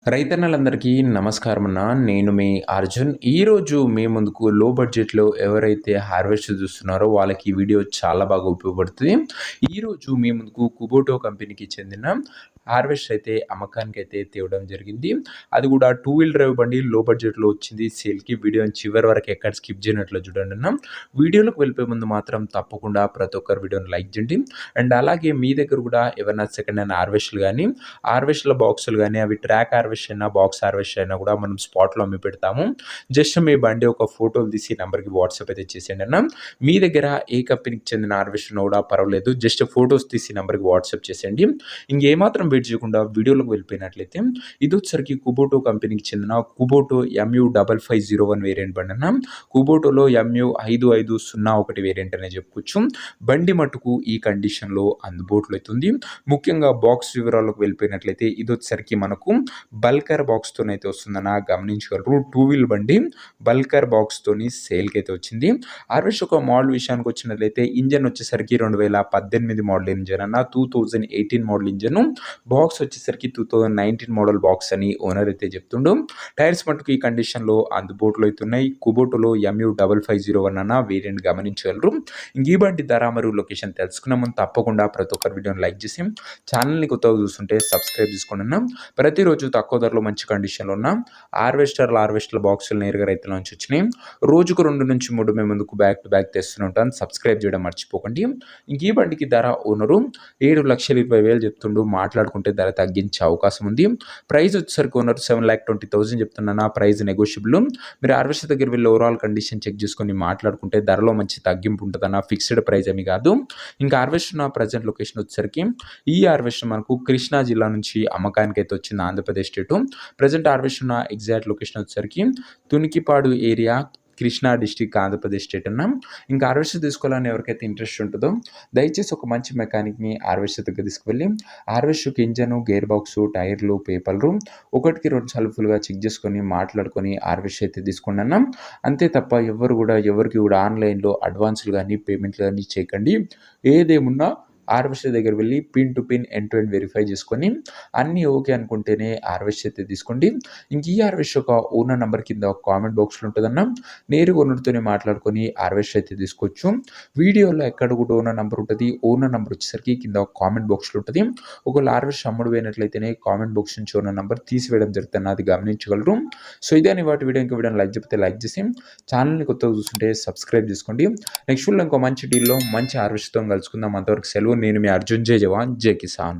రైతన్నలందరికీ నమస్కారం అన్న. నేను మీ అర్జున్. ఈరోజు మీ ముందుకు లో బడ్జెట్‌లో ఎవరైతే హార్వెస్ట్ చూస్తున్నారో వాళ్ళకి ఈ వీడియో చాలా బాగా ఉపయోగపడుతుంది. ఈరోజు మీ ముందుకు కుబోటో కంపెనీకి చెందిన హార్వెస్టర్ అయితే అమ్మకానికైతే తేవడం జరిగింది. అది కూడా 2 వీల్ డ్రైవ్ బండి లో బడ్జెట్‌లో వచ్చింది సేల్‌కి. వీడియోని చివరి వరకు ఎక్కడ స్కిప్ చేయనట్లు చూడండి అన్న. వీడియోలోకి వెళ్ళిపోయే ముందు మాత్రం తప్పకుండా ప్రతి ఒక్కరు వీడియోని లైక్ చేయండి. అండ్ అలాగే మీ దగ్గర కూడా ఏవైనా సెకండ్ హ్యాండ్ హార్వెస్టర్లు గానీ, హార్వెస్టర్ల బాక్సులు గానీ, అవి ట్రాక్ హార్వెస్ట్ అయినా, బాక్స్ హార్వెస్ట్ అయినా కూడా మనం స్పాట్‌లో అమ్మి పెడతాము. జస్ట్ మీ బండి ఒక ఫోటోలు తీసి నంబర్‌కి వాట్సాప్ అయితే చేసేయండి అన్న. మీ దగ్గర ఏ కంపెనీకి చెందిన హార్వెస్టర్ ఉన్నా కూడా పర్వాలేదు. జస్ట్ ఫోటోస్ తీసి నంబర్‌కి వాట్సాప్ చేసేయండి. ఇంకేమాత్రం వెయిట్ చేయకుండా వీడియోలోకి వెళ్ళిపోయినట్లయితే ఇదొచ్చేసరికి కుబోటో కంపెనీకి చెందిన కుబోటో MU5501 వేరియంట్ బండి అన్న. కుబోటోలో MU5501 వేరియంట్ అనే చెప్పుకోవచ్చు. బండి మట్టుకు ఈ కండిషన్‌లో అందుబాటులో అవుతుంది. ముఖ్యంగా బాక్స్ వివరాలకు వెళ్ళిపోయినట్లయితే ఇదొచ్చేసరికి మనకు బల్కర్ బాక్స్‌తోనైతే వస్తుందన్న గమనించగలరు. 2 వీల్ బండి బల్కర్ బాక్స్‌తోని సేల్‌కి అయితే వచ్చింది. హార్వెస్టర్ ఒక మోడల్ విషయానికి వచ్చినట్లయితే ఇంజన్ వచ్చేసరికి 2018 మోడల్ ఇంజన్ అన్న. 2018 మోడల్ ఇంజన్. బాక్స్ వచ్చేసరికి 2019 మోడల్ బాక్స్ అని ఓనర్ అయితే చెప్తుండు. టైర్స్ మట్టుకు ఈ కండిషన్‌లో అందుబాటులో అయితే ఉన్నాయి. కుబోటోలో MU5501 అన్న వేరియంట్ గమనించగలరు. ఈ బండి ధర మరియు లొకేషన్ తెలుసుకునే ముందు తప్పకుండా ప్రతి ఒక్కరు వీడియోని లైక్ చేసి ఛానల్‌ని కొత్తగా చూస్తుంటే సబ్స్క్రైబ్ చేసుకోండి అన్న. ప్రతిరోజు తక్కువ ధరలో మంచి కండిషన్‌లో ఉన్న హార్వెస్టర్ల బాక్సులు నేరుగా రైతుల నుంచి వచ్చినాయి. రోజుకు 2-3 మేము ముందుకు బ్యాక్ టు బ్యాక్ తెస్తూనే ఉంటాను. సబ్స్క్రైబ్ చేయడం మర్చిపోకండి. ఈ బండికి ధర ఓనరు 7,20,000 చెప్తుండు. మాట్లాడుకుంటే ధర తగ్గించే అవకాశం ఉంది. ప్రైస్ వచ్చేసరికి ఓనర్ 7,20,000 చెప్తున్నా. Price negotiable. మీరు హార్వెస్టర్ దగ్గర వెళ్ళి ఓవరాల్ కండిషన్ చెక్ చేసుకొని మాట్లాడుకుంటే ధరలో మంచి తగ్గింపు ఉంటుందన్న. ఫిక్స్డ్ ప్రైస్ ఏమి కాదు. ఇంకా హార్వెస్టర్ నా ప్రజెంట్ లొకేషన్ వచ్చేసరికి ఈ హార్వెస్టర్ మనకు కృష్ణా జిల్లా నుంచి అమ్మకానికి అయితే వచ్చింది, ఆంధ్రప్రదేశ్ స్టేటు. ప్రజెంట్ హార్వెస్టర్ ఉన్న ఎగ్జాక్ట్ లొకేషన్ వచ్చేసరికి తునికిపాడు area, Krishna district, Andhra Pradesh state అన్న. ఇంకా హార్వెస్టర్ తీసుకోవాలని ఎవరికైతే ఇంట్రెస్ట్ ఉంటుందో దయచేసి ఒక మంచి మెకానిక్ని హార్వెస్టర్ దగ్గర తీసుకువెళ్ళి హార్వెస్టర్కి ఇంజను, గేర్ బాక్సు, టైర్లు, పేపర్లు 1-2 సార్లు ఫుల్గా చెక్ చేసుకొని మాట్లాడుకొని హార్వెస్టర్ అయితే తీసుకోండి అన్న. అంతే తప్ప ఎవరికి కూడా ఆన్లైన్లో అడ్వాన్సులు కానీ పేమెంట్లు కానీ చేయకండి. ఏదేమున్నా హార్వెస్టర్ దగ్గర వెళ్ళి pin to pin end to end verify చేసుకొని అన్నీ ఓకే అనుకుంటేనే హార్వెస్ట్ అయితే తీసుకోండి. ఇంక ఈ హార్వెస్టర్ ఒక ఓనర్ నెంబర్ కింద ఒక కామెంట్ బాక్స్లో ఉంటుందన్న. నేరుగా ఓనర్తోనే మాట్లాడుకొని హార్వెస్ట్ అయితే తీసుకోవచ్చు. వీడియోలో ఎక్కడ కూడా ఓనర్ నెంబర్ ఉంటుంది. ఓనర్ నెంబర్ వచ్చేసరికి కింద ఒక కామెంట్ బాక్స్లో ఉంటుంది. ఒకవేళ హార్వెస్టర్ అమ్ముడు పోయినట్లయితేనే కామెంట్ బాక్స్ నుంచి ఓనర్ నెంబర్ తీసివేయడం జరుగుతుంది, అది గమనించగలరు. సో ఇదే వాటి వీడియోని లైక్ చెప్తే లైక్ చేసి ఛానల్ని కొత్తగా చూస్తుంటే సబ్స్క్రైబ్ చేసుకోండి. నెక్స్ట్ వీడియో ఇంకో మంచి డీల్లో మంచి హార్వెస్ట్తో కలుసుకుందాం. అంతవరకు సెలవు. నేను మీ అర్జున్. జై జవాన్, జై కిసాన్.